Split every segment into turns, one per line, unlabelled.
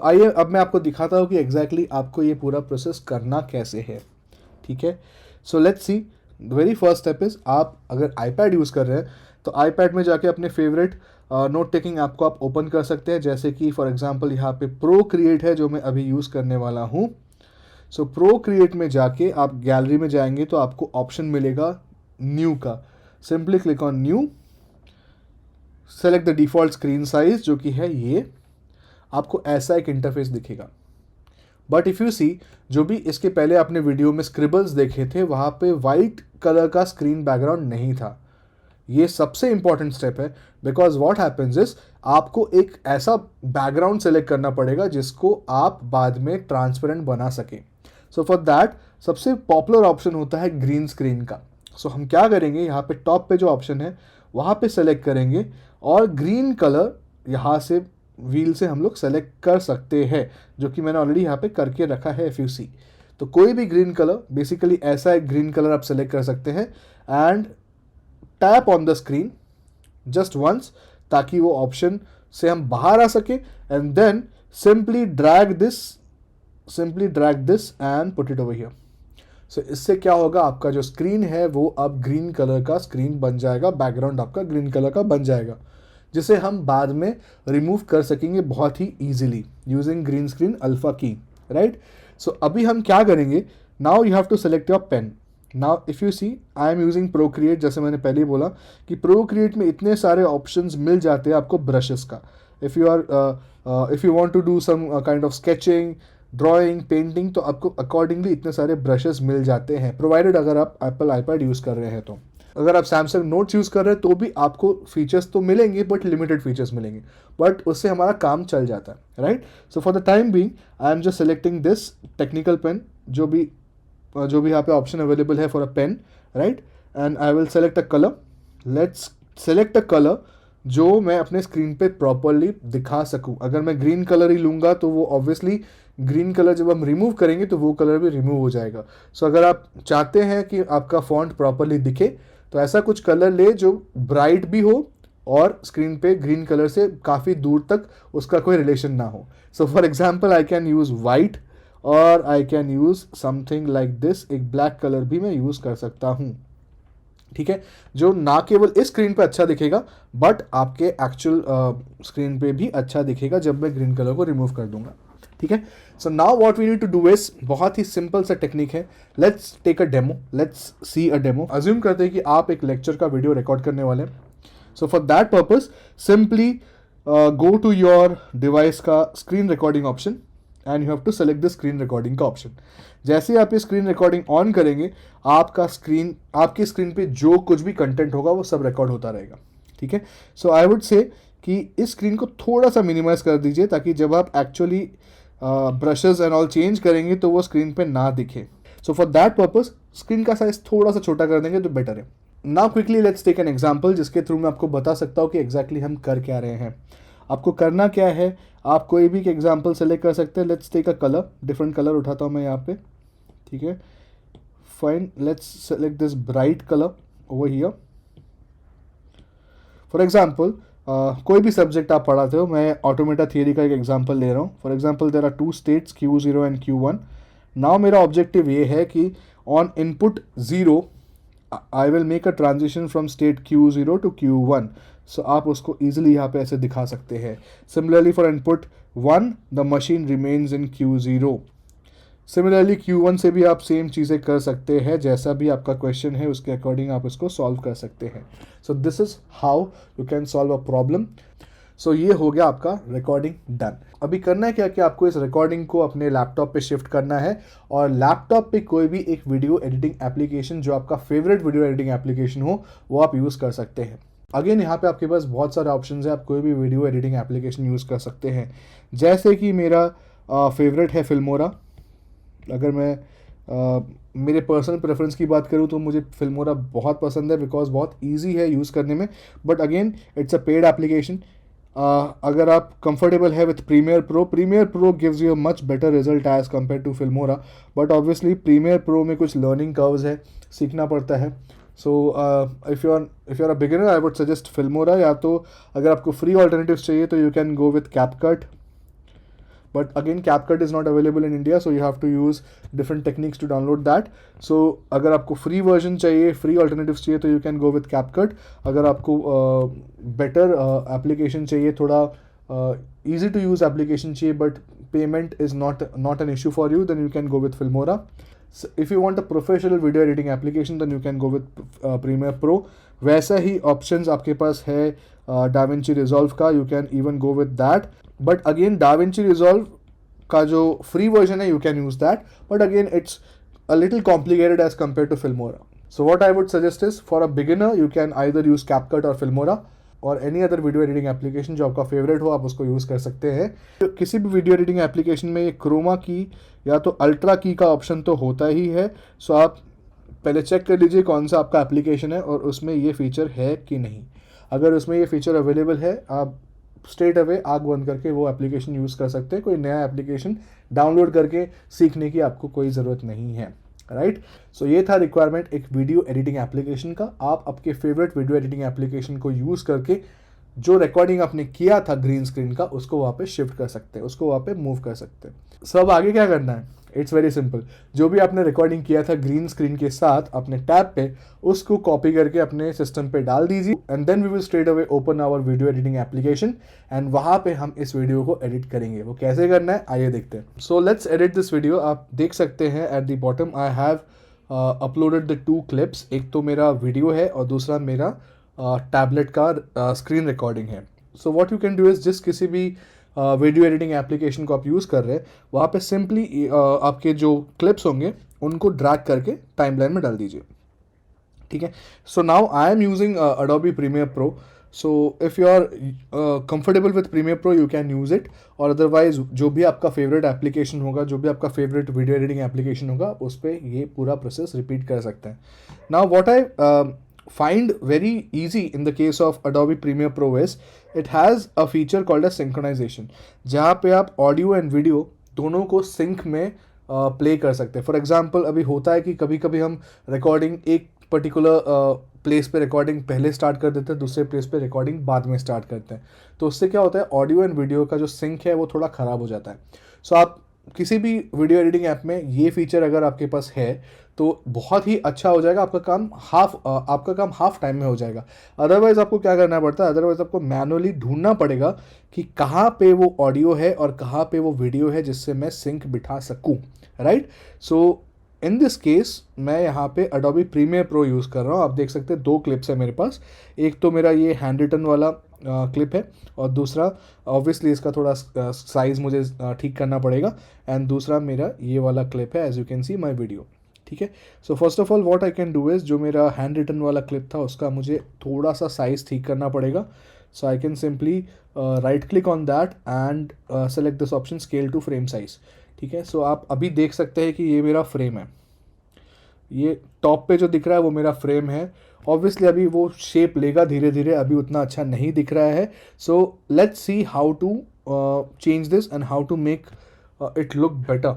आइए अब मैं आपको दिखाता हूँ कि एग्जैक्टली आपको ये पूरा प्रोसेस करना कैसे है। ठीक है, so let's C. Very first step is, आप अगर आईपैड यूज़ कर रहे हैं तो आईपैड में जाके अपने फेवरेट नोट टेकिंग ऐप को आप ओपन कर सकते हैं। जैसे कि फॉर एग्जांपल यहाँ पे प्रो क्रिएट है जो मैं अभी यूज़ करने वाला हूँ। सो प्रो क्रिएट में जाके आप गैलरी में जाएंगे तो आपको ऑप्शन मिलेगा न्यू का। Simply click on new, select the default screen size जो कि है ये। आपको ऐसा एक इंटरफेस दिखेगा। बट इफ़ यू सी, जो भी इसके पहले आपने वीडियो में स्क्रिबल्स देखे थे वहाँ पे वाइट कलर का स्क्रीन बैकग्राउंड नहीं था। ये सबसे इंपॉर्टेंट स्टेप है, बिकॉज व्हाट हैपेंस इज आपको एक ऐसा बैकग्राउंड सेलेक्ट करना पड़ेगा जिसको आप बाद में ट्रांसपेरेंट बना सकें। सो फॉर दैट सबसे पॉपुलर ऑप्शन होता है ग्रीन स्क्रीन का। सो हम क्या करेंगे, यहाँ पे टॉप पे जो ऑप्शन है वहाँ पे सेलेक्ट करेंगे और ग्रीन कलर यहाँ से व्हील से हम लोग सेलेक्ट कर सकते हैं, जो कि मैंने ऑलरेडी यहाँ पे करके रखा है इफ यू सी। तो कोई भी ग्रीन कलर, बेसिकली ऐसा एक ग्रीन कलर आप सेलेक्ट कर सकते हैं and tap on the screen just once, ताकि वो ऑप्शन से हम बाहर आ सके and then simply drag this and put it over here. So इससे क्या होगा, आपका जो स्क्रीन है वो अब ग्रीन कलर का स्क्रीन बन जाएगा, बैकग्राउंड आपका ग्रीन कलर का बन जाएगा, जिसे हम बाद में रिमूव कर सकेंगे बहुत ही easily using green screen alpha key, right. So अभी हम क्या करेंगे, now you have to select your pen. Now if you see, I am using Procreate. जैसे मैंने पहले ही बोला कि प्रोक्रिएट में इतने सारे ऑप्शंस मिल जाते हैं आपको ब्रशेस का। If you want to do some kind of sketching, drawing, painting, तो आपको अकॉर्डिंगली इतने सारे ब्रशेस मिल जाते हैं, प्रोवाइडेड अगर आप एप्पल आईपैड यूज़ कर रहे हैं तो। अगर आप सैमसंग नोट्स यूज़ कर रहे हैं तो भी आपको फीचर्स तो मिलेंगे बट लिमिटेड फीचर्स मिलेंगे, बट उससे हमारा काम चल जाता है, right. So for the time being I am just selecting this technical pen, जो भी यहाँ पे ऑप्शन अवेलेबल है for a pen, right. And I will select a colour. Let's select a colour जो मैं अपने स्क्रीन पे प्रॉपरली दिखा सकूं। अगर मैं ग्रीन कलर ही लूँगा तो वो ऑब्वियसली ग्रीन कलर जब हम रिमूव करेंगे तो वो कलर भी रिमूव हो जाएगा। सो अगर आप चाहते हैं कि आपका फॉन्ट प्रॉपरली दिखे तो ऐसा कुछ कलर ले जो ब्राइट भी हो और स्क्रीन पे ग्रीन कलर से काफ़ी दूर तक उसका कोई रिलेशन ना हो। So for example I can use white और I can use something like this. एक ब्लैक कलर भी मैं यूज़ कर सकता हूँ, ठीक है, जो ना केवल इस स्क्रीन पे अच्छा दिखेगा बट आपके एक्चुअल स्क्रीन पे भी अच्छा दिखेगा जब मैं ग्रीन कलर को रिमूव कर दूंगा, ठीक है। So now what we need to do is, बहुत ही सिंपल सा टेक्निक है। Let's take a demo, let's see a demo. Assume करते हैं कि आप एक लेक्चर का वीडियो रिकॉर्ड करने वाले हैं। So for that purpose simply go to your device का screen recording option and you have to select the screen recording का ऑप्शन। जैसे ही आप ये स्क्रीन रिकॉर्डिंग ऑन करेंगे आपकी स्क्रीन पे जो कुछ भी कंटेंट होगा वो सब रिकॉर्ड होता रहेगा, ठीक है। सो आई वुड से कि इस स्क्रीन को थोड़ा सा मिनिमाइज कर दीजिए ताकि जब आप actually brushes and all change करेंगे तो वो स्क्रीन पे ना दिखे। So for that purpose screen का साइज थोड़ा सा छोटा कर देंगे तो बेटर है। Now quickly let's take an example जिसके थ्रू मैं आपको बता सकता हूँ कि एग्जैक्टली हम कर क्या रहे हैं। आपको करना क्या है, आप कोई भी एग्जांपल सेलेक्ट कर सकते हैं। Let's take a colour, different colour उठाता हूँ मैं यहाँ पे, ठीक है, fine. Let's select this bright colour over here. For example कोई भी सब्जेक्ट आप पढ़ाते हो, मैं ऑटोमेटा थियरी का एक एग्जांपल ले रहा हूँ। For example there are two states Q0 and Q1। Now मेरा ऑब्जेक्टिव ये है कि on input 0 I will make a transition from state Q0 to Q1। सो आप उसको ईजिली यहाँ पे ऐसे दिखा सकते हैं। Similarly for input 1 the machine remains in Q0। Similarly Q1 से भी आप सेम चीज़ें कर सकते हैं, जैसा भी आपका क्वेश्चन है उसके अकॉर्डिंग आप इसको सॉल्व कर सकते हैं। So this is how you can solve a problem. So ये हो गया आपका रिकॉर्डिंग डन। अभी करना है क्या कि आपको इस रिकॉर्डिंग को अपने लैपटॉप पे शिफ्ट करना है और लैपटॉप पे कोई भी एक वीडियो एडिटिंग एप्लीकेशन जो आपका फेवरेट वीडियो एडिटिंग एप्लीकेशन हो वो आप यूज़ कर सकते हैं। अगेन यहाँ पे आपके पास बहुत सारे ऑप्शंस है, आप कोई भी वीडियो एडिटिंग एप्लीकेशन यूज़ कर सकते हैं। जैसे कि मेरा फेवरेट है फिल्मोरा। अगर मैं मेरे पर्सनल प्रेफरेंस की बात करूँ तो मुझे फिल्मोरा बहुत पसंद है बिकॉज बहुत इजी है यूज़ करने में, but again it's a paid application. अगर आप कंफर्टेबल है with Premiere Pro gives you a much better result as compare to Filmora, but obviously Premiere Pro में कुछ लर्निंग कर्व्स है, सीखना पड़ता है। So if you are a beginner I would suggest Filmora, या तो अगर आपको फ्री ऑल्टरनेटिव्स चाहिए तो you can go with CapCut. but again CapCut is not available in India, so you have to use different techniques to download that. So अगर आपको free version चाहिए, free alternatives चाहिए, तो you can go with CapCut. अगर आपको better application चाहिए, थोड़ा easy to use application चाहिए but payment is not an issue for you, then you can go with Filmora. So if you want a professional video editing application, then you can go with Premiere Pro. वैसा ही options आपके पास है DaVinci Resolve का, you can even go with that. But again DaVinci Resolve का जो free version है, you can use that, but again it's a little complicated as compared to Filmora. So what I would suggest is, for a beginner you can either use CapCut or Filmora और any other video editing application जो आपका favourite हो, आप उसको use कर सकते हैं. किसी भी वीडियो एडिटिंग एप्लीकेशन में ये क्रोमा की या तो अल्ट्रा की का ऑप्शन तो होता ही है. सो आप पहले चेक कर लीजिए कौन सा आपका एप्लीकेशन है और उसमें ये फीचर है कि नहीं. अगर उसमें ये फीचर अवेलेबल है, आप स्ट्रेट अवे आग बंद करके वो एप्लीकेशन यूज़ कर सकते हैं. कोई नया एप्लीकेशन डाउनलोड करके सीखने की आपको कोई ज़रूरत नहीं है. राइट. सो ये था रिक्वायरमेंट एक वीडियो एडिटिंग एप्लीकेशन का. आप आपके फेवरेट वीडियो एडिटिंग एप्लीकेशन को यूज़ करके जो रिकॉर्डिंग आपने किया था ग्रीन स्क्रीन का, उसको वहाँ पे शिफ्ट कर सकते हैं, उसको वहाँ पे मूव कर सकते हैं. सब आगे क्या करना है, इट्स वेरी सिंपल. जो भी आपने रिकॉर्डिंग किया था ग्रीन स्क्रीन के साथ अपने टैब पे, उसको कॉपी करके अपने सिस्टम पे डाल दीजिए and then we will straight away open our video editing application एंड वहाँ पे हम इस वीडियो को एडिट करेंगे. वो कैसे करना है आइए देखते हैं. So let's edit this video. आप देख सकते हैं at the bottom I have uploaded the 2 clips. एक तो मेरा वीडियो है और दूसरा मेरा टैबलेट का स्क्रीन रिकॉर्डिंग है. सो what you can do is, जिस किसी भी वीडियो एडिटिंग एप्लीकेशन को आप यूज़ कर रहे हैं, वहाँ पे सिंपली आपके जो क्लिप्स होंगे उनको ड्रैग करके टाइमलाइन में डाल दीजिए. ठीक है. So now I am using Adobe Premiere Pro. So if you are comfortable with Premiere Pro you can use it, और अदरवाइज जो भी आपका फेवरेट एप्लीकेशन होगा, जो भी आपका फेवरेट वीडियो एडिटिंग एप्लीकेशन होगा, उस पर ये पूरा प्रोसेस रिपीट कर सकते हैं. Now what I find very easy in the case of Adobe Premiere Pro is it has a feature called as synchronization, जहाँ पे आप ऑडियो एंड वीडियो दोनों को सिंक में प्ले कर सकते हैं. फॉर एग्जांपल अभी होता है कि कभी कभी हम रिकॉर्डिंग एक पर्टिकुलर प्लेस पे रिकॉर्डिंग पहले स्टार्ट कर देते हैं, दूसरे प्लेस पे रिकॉर्डिंग बाद में स्टार्ट करते हैं. तो उससे क्या होता है, ऑडियो एंड वीडियो का जो सिंक है वो थोड़ा ख़राब हो जाता है. सो आप किसी भी वीडियो एडिटिंग ऐप में ये फीचर अगर आपके पास है तो बहुत ही अच्छा हो जाएगा. आपका काम हाफ टाइम में हो जाएगा. अदरवाइज आपको क्या करना पड़ता है, अदरवाइज आपको मैनुअली ढूंढना पड़ेगा कि कहाँ पे वो ऑडियो है और कहाँ पे वो वीडियो है जिससे मैं सिंक बिठा सकूँ. Right. So in this case मैं यहाँ पे Adobe Premiere Pro यूज़ कर रहा हूँ. आप देख सकते हैं 2 क्लिप्स है मेरे पास. एक तो मेरा ये हैंड रिटन वाला क्लिप है और दूसरा ऑब्वियसली इसका थोड़ा साइज़ मुझे ठीक करना पड़ेगा, एंड दूसरा मेरा ये वाला क्लिप है as you can see my video. ठीक है. So first of all what I can do is, जो मेरा हैंड रिटन वाला क्लिप था उसका मुझे थोड़ा सा साइज़ ठीक करना पड़ेगा. So I can simply right click on that and select this option scale to frame size. ठीक है. सो आप अभी देख सकते हैं कि ये मेरा फ्रेम है. ये टॉप पे जो दिख रहा है वो मेरा फ्रेम है. ऑब्वियसली अभी वो शेप लेगा धीरे धीरे, अभी उतना अच्छा नहीं दिख रहा है. So let's see how to change this and how to make it look better.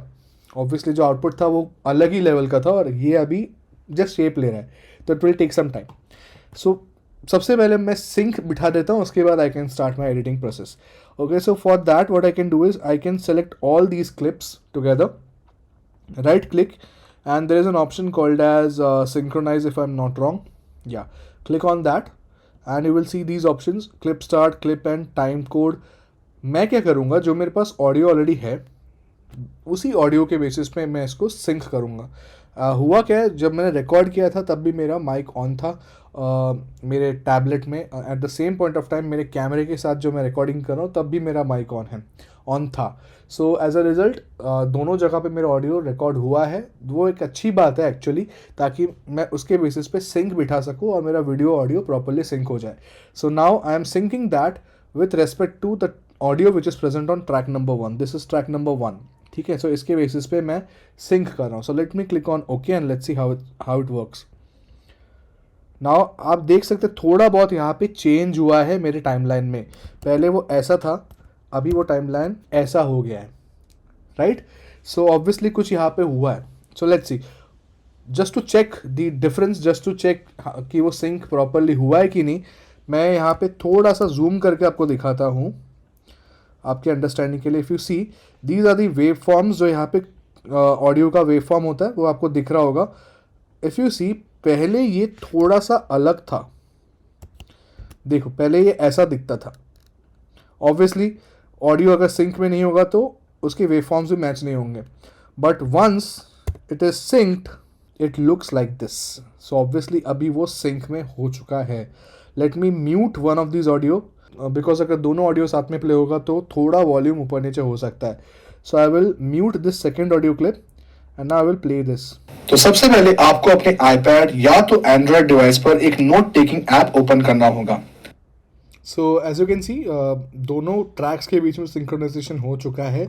Obviously जो आउटपुट था वो अलग ही लेवल का था और ये अभी जस्ट शेप ले रहा है, तो it will take some time. So सबसे पहले मैं सिंक बिठा देता हूँ, उसके बाद I can start my editing process. Okay. So for that what I can do is I can select all these clips together, right click, and there is an option called as synchronize if I'm not wrong. Yeah, click on that and you will see these options, clip start, clip end, time code. मैं क्या करूँगा, जो मेरे पास audio already है उसी audio के basis पे मैं इसको सिंक करूँगा. हुआ क्या है, जब मैंने रिकॉर्ड किया था तब भी मेरा माइक ऑन था मेरे टैबलेट में. At the same point of time मेरे कैमरे के साथ जो मैं रिकॉर्डिंग कर रहा हूँ तब भी मेरा माइक ऑन था. सो एज अ रिज़ल्ट दोनों जगह पे मेरा ऑडियो रिकॉर्ड हुआ है. वो एक अच्छी बात है एक्चुअली, ताकि मैं उसके बेसिस पे सिंक बिठा सकूँ और मेरा वीडियो ऑडियो प्रॉपरली सिंक हो जाए. So now I am syncing that with respect to the audio which is present on track number 1. This is track number 1. ठीक है. सो इसके बेसिस पे मैं सिंक कर रहा हूँ. So let me click on okay and let's see how it works. Now आप देख सकते हैं थोड़ा बहुत यहाँ पे चेंज हुआ है मेरे टाइमलाइन में. पहले वो ऐसा था, अभी वो टाइमलाइन ऐसा हो गया है. राइट. सो ऑब्वियसली कुछ यहाँ पे हुआ है. So let's see, just to check the difference, just to check कि वो सिंक प्रॉपरली हुआ है कि नहीं, मैं यहाँ पे थोड़ा सा जूम करके आपको दिखाता हूँ. आपके अंडरस्टैंडिंग के लिए। If you see these are the wave forms, जो यहाँ पे ऑडियो का वेव फॉर्म होता है वो आपको दिख रहा होगा। इफ़ यू सी पहले ये थोड़ा सा अलग था, देखो पहले ये ऐसा दिखता था। ऑब्वियसली ऑडियो अगर सिंक में नहीं होगा तो उसके वेव फॉर्म्स भी मैच नहीं होंगे, but once it is synced it looks like this. So obviously अभी वो सिंक में हो चुका है। Let me mute one of this audio, because अगर दोनों ऑडियो साथ में प्ले होगा तो थोड़ा वॉल्यूम ऊपर नीचे हो सकता है। So I will mute this second audio clip and now I will play this.
तो सबसे पहले आपको अपने आईपैड या तो एंड्रॉयड डिवाइस पर एक नोट टेकिंग ऐप ओपन करना होगा।
So as you can see दोनों ट्रैक्स के बीच में सिंक्रोनाइजेशन हो चुका है।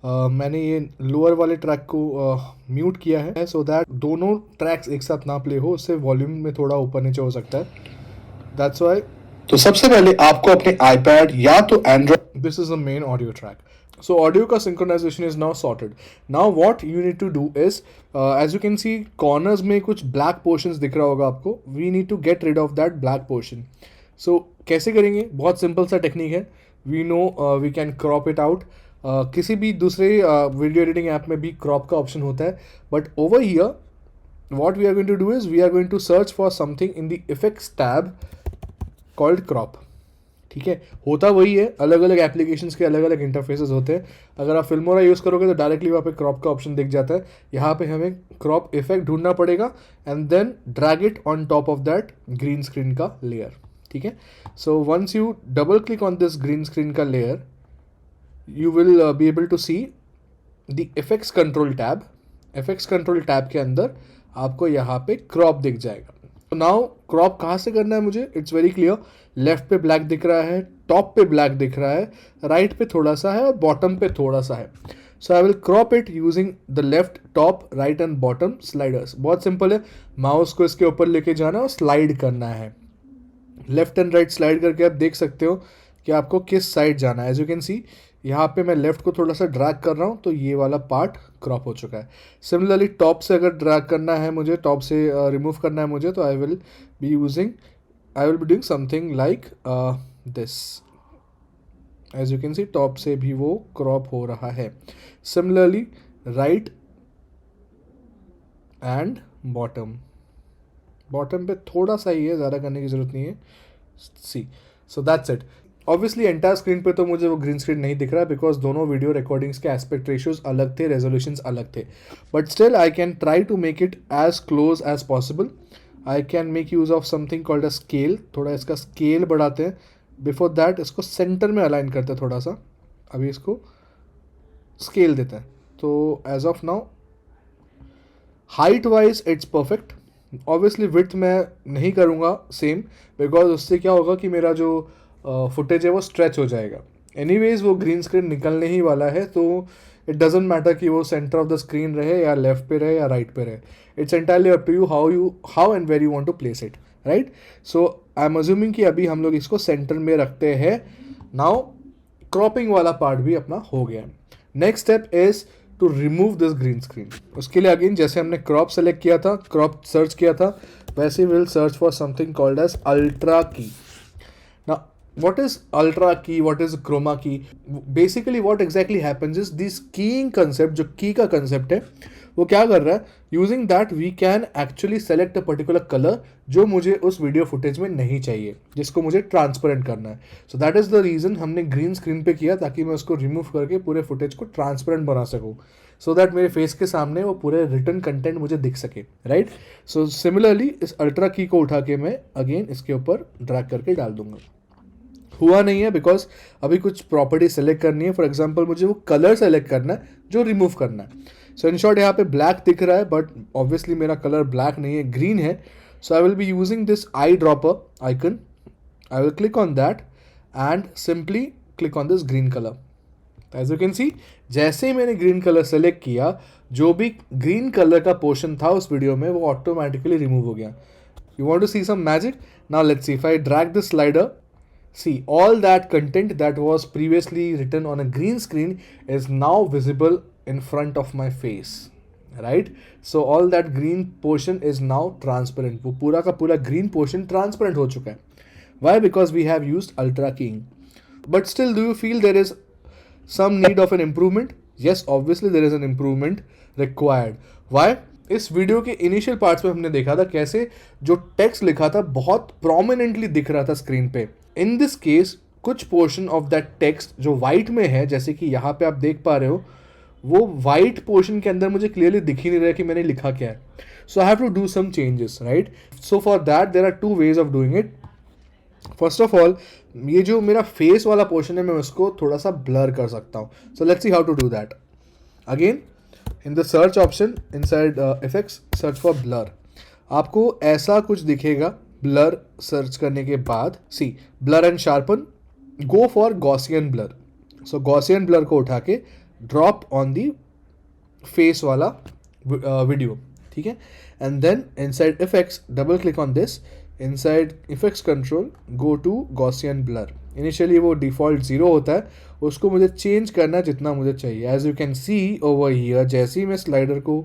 मैंने ये लोअर वाले ट्रैक को म्यूट किया है सो दैट दोनों ट्रैक्स एक साथ ना प्ले हो, उससे वॉल्यूम में थोड़ा ऊपर नीचे हो सकता है। दैट्स वाई
तो सबसे पहले आपको अपने आईपैड या तो Android,
this is the main audio track. So audio का synchronization is now sorted. Now what you need to do is, as you can see corners में कुछ black portions दिख रहा होगा आपको, we need to get rid of that black portion. So कैसे करेंगे? बहुत सिंपल सा टेक्निक है। We know we can crop it out. किसी भी दूसरे वीडियो एडिटिंग ऐप में भी क्रॉप का ऑप्शन होता है, but over here what we are going to do is we are going to search for something in the effects tab called crop. ठीक है, होता वही है, अलग अलग एप्लीकेशंस के अलग अलग इंटरफेसेस होते हैं। अगर आप फिल्मोरा यूज़ करोगे तो डायरेक्टली वहाँ पे क्रॉप का ऑप्शन दिख जाता है। यहाँ पे हमें क्रॉप इफेक्ट ढूंढना पड़ेगा and then drag it on top of that green screen का लेयर। ठीक है, so once you double click on this green screen का layer you will be able to see the effects control tab. Effects control tab के अंदर आपको यहाँ पे crop दिख जाएगा। तो नाउ क्रॉप कहाँ से करना है मुझे, इट्स वेरी क्लियर। लेफ्ट पे ब्लैक दिख रहा है, टॉप पे ब्लैक दिख रहा है, राइट पे थोड़ा सा है और बॉटम पे थोड़ा सा है। So I will crop it using the left, top, right and bottom sliders. बहुत सिंपल है, माउस को इसके ऊपर लेके जाना और स्लाइड करना है। लेफ्ट एंड राइट स्लाइड करके आप देख सकते हो कि आपको किस साइड जाना है। एज यू कैन सी यहाँ पे मैं लेफ्ट को थोड़ा सा ड्रैग कर रहा हूँ तो ये वाला पार्ट क्रॉप हो चुका है। सिमिलरली टॉप से अगर ड्रैग करना है मुझे, टॉप से रिमूव करना है मुझे, तो I will be doing something like this. As you can see top से भी वो क्रॉप हो रहा है। सिमिलरली राइट एंड बॉटम पे थोड़ा सा ही है, ज़्यादा करने की ज़रूरत नहीं है। See, so that's it. Obviously entire screen पे तो मुझे वो ग्रीन स्क्रीन नहीं दिख रहा बिकॉज दोनों वीडियो रिकॉर्डिंग्स के एस्पेक्ट रेशियोज अलग थे, रेजोल्यूशंस अलग थे, but still I can try to make it as close as possible. I can make use of something called a scale. थोड़ा इसका स्केल बढ़ाते हैं। बिफोर दैट इसको सेंटर में अलाइन करते हैं थोड़ा सा। अभी इसको स्केल देते हैं। तो as of now height wise it's perfect. Obviously width मैं नहीं करूँगा सेम, बिकॉज उससे क्या होगा कि मेरा जो फुटेज है वो स्ट्रेच हो जाएगा। एनीवेज वो ग्रीन स्क्रीन निकलने ही वाला है, तो इट डजेंट मैटर कि वो सेंटर ऑफ द स्क्रीन रहे या लेफ्ट पे रहे या राइट पे रहे। It's entirely up to you how and where you want to place it, right. So I am assuming कि अभी हम लोग इसको सेंटर में रखते हैं। नाउ क्रॉपिंग वाला पार्ट भी अपना हो गया। Next step is to remove this green screen. उसके लिए अगेन जैसे हमने क्रॉप सेलेक्ट किया था, क्रॉप सर्च किया था, वैसे will search for something called as ultra key. Now, what is ultra key? What is chroma key? Basically, what exactly happens is this keying concept, जो key का concept है, वो क्या कर रहा है? Using that, we can actually select a particular color जो मुझे उस वीडियो फुटेज में नहीं चाहिए, जिसको मुझे ट्रांसपेरेंट करना है। So that is the reason हमने ग्रीन स्क्रीन पे किया, ताकि मैं उसको रिमूव करके पूरे फुटेज को ट्रांसपेरेंट बना सकूँ, सो दैट मेरे फेस के सामने वो पूरे रिटर्न कंटेंट मुझे दिख सके, राइट। सो सिमिलरली इस अल्ट्रा की को उठा के मैं अगेन इसके ऊपर ड्रैग करके डाल दूंगा। हुआ नहीं है बिकॉज अभी कुछ प्रॉपर्टी सेलेक्ट करनी है। फॉर एग्जांपल मुझे वो कलर सेलेक्ट करना है जो रिमूव करना है। सो इन शॉर्ट यहाँ पे ब्लैक दिख रहा है, बट ऑब्वियसली मेरा कलर ब्लैक नहीं है, ग्रीन है। So I will be using this eye dropper icon. I will click on that and simply click on this green colour. As you can see, जैसे ही मैंने ग्रीन कलर सेलेक्ट किया, जो भी green colour का portion था उस video में वो ऑटोमेटिकली रिमूव हो गया। You want to see some magic? Now let's see, if I drag this slider, see all that content that was previously written on a green screen is now visible in front of my face, right? So all that green portion is now transparent. वो पूरा का पूरा green portion transparent हो चुका है। Why? Because we have used ultra keying. But still, do you feel there is some need of an improvement? Yes, obviously there is an improvement required. Why? इस video के initial parts में हमने देखा था कैसे जो टेक्स्ट लिखा था बहुत प्रोमिनेंटली दिख रहा था स्क्रीन पे. इन दिस केस कुछ पोर्शन ऑफ दैट टेक्स्ट जो वाइट में है, जैसे कि यहाँ पे आप देख पा रहे हो, वो वाइट पोर्शन के अंदर मुझे क्लियरली दिख ही नहीं रहा कि मैंने लिखा क्या है. So I have to do some changes, right. So for that there are two ways of doing it. First of all, ये जो मेरा फेस वाला पोर्शन है मैं उसको थोड़ा सा ब्लर कर सकता हूँ. So let's see how to do that. Again in the search option inside effects, search for blur. आपको ऐसा कुछ दिखेगा. ब्लर सर्च करने के बाद see blur and sharpen, go for Gaussian blur. So Gaussian blur को उठा के ड्रॉप ऑन दी फेस वाला वीडियो, ठीक है. And then inside effects double click on this. Inside effects control go to Gaussian blur. Initially वो default 0 होता है, उसको मुझे चेंज करना है जितना मुझे चाहिए. As you can see over here, जैसे ही मैं स्लाइडर को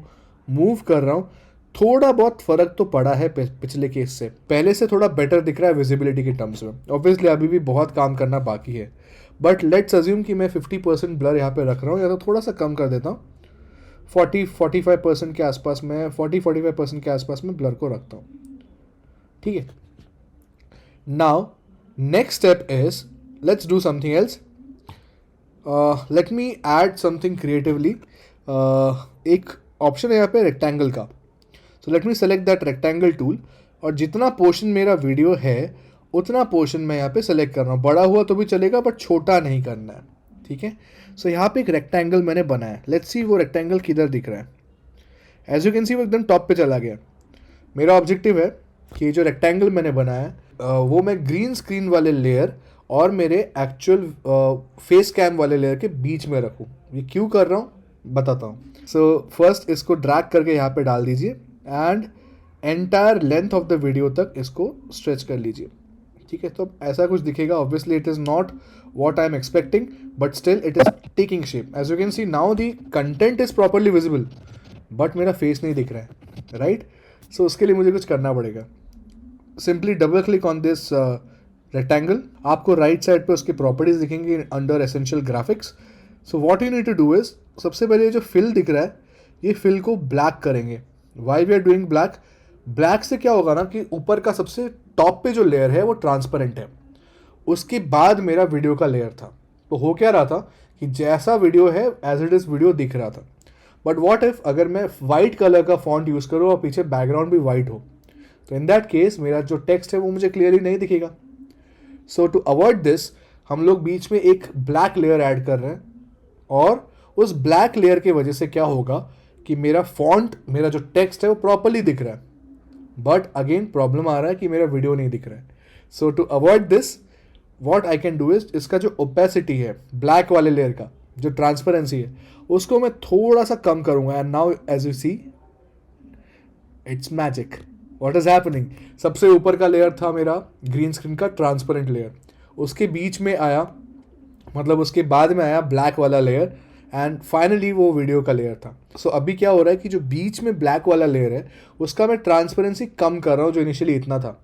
मूव कर रहा हूँ थोड़ा बहुत फ़र्क तो पड़ा है पिछले केस से. पहले से थोड़ा बेटर दिख रहा है विजिबिलिटी के टर्म्स में. ऑब्वियसली अभी भी बहुत काम करना बाकी है, बट लेट्स अज्यूम कि मैं 50% ब्लर यहाँ पे रख रहा हूँ, या तो थोड़ा सा कम कर देता हूँ. 40-45% के आसपास में 40-45% के आसपास में ब्लर को रखता हूँ, ठीक है. Now next step is let's do something else. Let me add something creatively. एक ऑप्शन है यहाँ पे रेक्टेंगल का. So let me select that rectangle tool, और जितना पोर्शन मेरा वीडियो है उतना पोर्शन मैं यहाँ पे सेलेक्ट कर रहा हूँ. बड़ा हुआ तो भी चलेगा बट छोटा नहीं करना है, ठीक है. सो यहाँ पे एक रेक्टेंगल मैंने बनाया. लेट्स सी वो रेक्टेंगल किधर दिख रहा है. एज यू कैन सी वो एकदम टॉप पे चला गया. मेरा ऑब्जेक्टिव है कि जो रेक्टेंगल मैंने बनाया है वो मैं ग्रीन स्क्रीन वाले लेयर और मेरे एक्चुअल फेस कैम वाले लेयर के बीच में रखूँ. ये क्यों कर रहा हूँ बताता हूँ. सो फर्स्ट इसको ड्रैग करके यहाँ पे डाल दीजिए and entire length of the video तक इसको स्ट्रेच कर लीजिए, ठीक है. तो ऐसा कुछ दिखेगा. Obviously it is not what I am expecting, but still it is taking shape. As you can see now the content is properly visible, but मेरा फेस नहीं दिख रहा है, राइट. सो उसके लिए मुझे कुछ करना पड़ेगा. Simply double click on this rectangle. आपको राइट साइड पे उसकी प्रॉपर्टीज दिखेंगी under essential graphics. So what you need to do is, सबसे पहले ये जो फिल दिख रहा है ये फिल को ब्लैक करेंगे. Why we are doing black? Black से क्या होगा ना कि ऊपर का सबसे टॉप पे जो लेयर है वो ट्रांसपेरेंट है. उसके बाद मेरा वीडियो का लेयर था, तो हो क्या रहा था कि जैसा वीडियो है एज इट इज़ वीडियो दिख रहा था. बट व्हाट इफ अगर मैं वाइट कलर का फॉन्ट यूज़ करूँ और पीछे बैकग्राउंड भी वाइट हो, तो इन दैट केस मेरा जो टेक्स्ट है वो मुझे क्लियरली नहीं दिखेगा. सो टू अवॉइड दिस हम लोग बीच में एक ब्लैक लेयर ऐड कर रहे हैं, और उस ब्लैक लेयर की वजह से क्या होगा कि मेरा फॉन्ट, मेरा जो टेक्स्ट है वो प्रॉपरली दिख रहा है, बट अगेन प्रॉब्लम आ रहा है कि मेरा वीडियो नहीं दिख रहा है. So to avoid this what I can do is, इसका जो ओपेसिटी है ब्लैक वाले लेयर का, जो ट्रांसपेरेंसी है, उसको मैं थोड़ा सा कम करूंगा. And now as you see it's magic. What is happening? सबसे ऊपर का लेयर था मेरा ग्रीन स्क्रीन का ट्रांसपेरेंट लेयर, उसके बीच में आया, मतलब उसके बाद में आया ब्लैक वाला लेयर, एंड फाइनली वो वीडियो का लेयर था. सो अभी क्या हो रहा है कि जो बीच में ब्लैक वाला लेयर है उसका मैं ट्रांसपेरेंसी कम कर रहा हूँ, जो इनिशियली इतना था.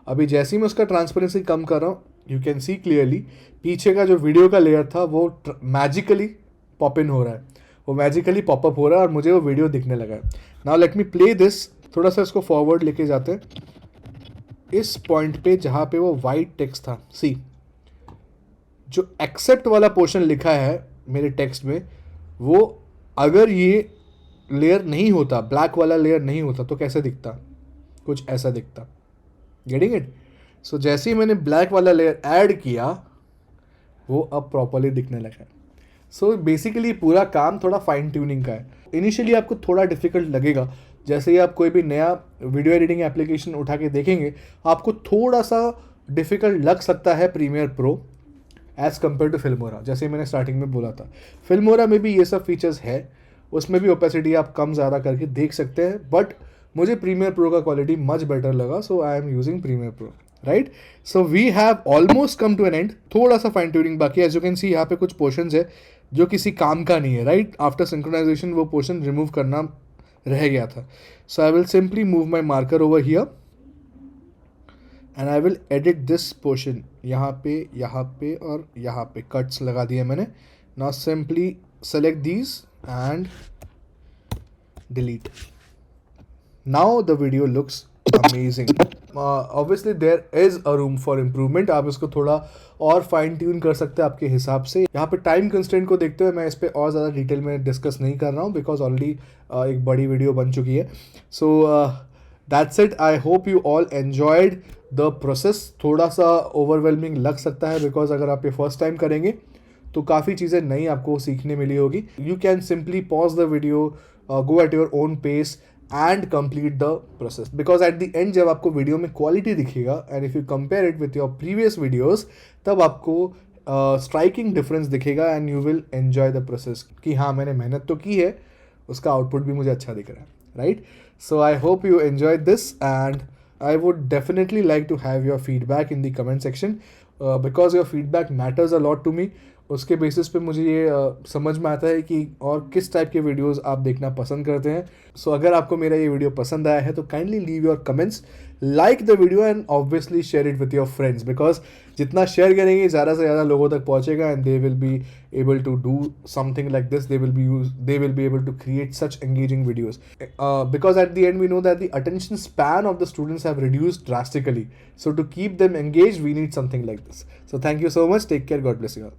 अभी जैसे ही मैं उसका ट्रांसपेरेंसी कम कर रहा हूँ, यू कैन सी क्लियरली पीछे का जो वीडियो का लेयर था वो मैजिकली पॉप इन हो रहा है, वो मैजिकली पॉपअप हो रहा है और मुझे वो वीडियो दिखने लगा है. Now let me play this. थोड़ा सा इसको फॉरवर्ड लेके जाते हैं इस पॉइंट पे जहाँ पे वो वाइट टेक्स्ट था. सी जो एक्सेप्ट वाला पोर्शन लिखा है मेरे टेक्स्ट में, वो अगर ये लेयर नहीं होता, ब्लैक वाला लेयर नहीं होता, तो कैसे दिखता? कुछ ऐसा दिखता. Getting it? सो जैसे ही मैंने ब्लैक वाला लेयर ऐड किया वो अब प्रॉपरली दिखने लगा. सो बेसिकली पूरा काम थोड़ा फाइन ट्यूनिंग का है. इनिशियली आपको थोड़ा डिफिकल्ट लगेगा. जैसे ही आप कोई भी नया वीडियो एडिटिंग एप्लीकेशन उठा के देखेंगे, आपको थोड़ा सा डिफिकल्ट लग सकता है Premiere Pro as compare to Filmora. जैसे मैंने स्टार्टिंग में बोला था, फिल्मोरा में भी ये सब फीचर्स है, उसमें भी ओपेसिटी आप कम ज़्यादा करके देख सकते हैं, बट मुझे प्रीमियर प्रो का क्वालिटी मच बेटर लगा. So I am using Premiere Pro, right. So we have almost come to an end. थोड़ा सा फाइन ट्यूनिंग बाकी है. एज यू कैन सी यहाँ पे कुछ पोर्शंस है जो किसी काम का नहीं है, राइट. आफ्टर सिंक्रोनाइजेशन वो पोर्शन रिमूव करना रह गया था. So I will simply move my marker over here and I will edit this portion. यहाँ पे और यहाँ पे कट्स लगा दिए मैंने. Now simply select these and delete. Now the video looks amazing. Obviously there is a room for improvement. आप इसको थोड़ा और फाइन ट्यून कर सकते हैं आपके हिसाब से. यहाँ पे टाइम कंस्ट्रेंट को देखते हुए मैं इस पे और ज़्यादा डिटेल में डिस्कस नहीं कर रहा हूँ बिकॉज ऑलरेडी एक बड़ी वीडियो बन चुकी है. सो that's it. I hope you all enjoyed the process. थोड़ा सा ओवरवेलमिंग लग सकता है बिकॉज अगर आप ये फर्स्ट टाइम करेंगे तो काफ़ी चीज़ें नई आपको सीखने मिली होगी. You can simply pause the video, go at your own pace and complete the process because at the end जब आपको वीडियो में क्वालिटी दिखेगा and if you compare it with your previous videos तब आपको स्ट्राइकिंग डिफरेंस दिखेगा and you will enjoy the process कि हाँ मैंने मेहनत तो की है, उसका आउटपुट भी मुझे अच्छा दिख रहा है. Right. So I hope you enjoyed this, and I would definitely like to have your feedback in the comment section because your feedback matters a lot to me. उसके बेसिस पे मुझे ये समझ में आता है कि और किस टाइप के वीडियोस आप देखना पसंद करते हैं. सो अगर आपको मेरा ये वीडियो पसंद आया है तो kindly leave your comments, like the video and obviously share it with your friends because जितना शेयर करेंगे ज़्यादा से ज़्यादा लोगों तक पहुँचेगा and they will be able to do something like this. They will be able to create such engaging videos because at the end we know that the attention span of the students have reduced drastically. So to keep them engaged we need something like this. So thank you so much. Take care. God bless you all.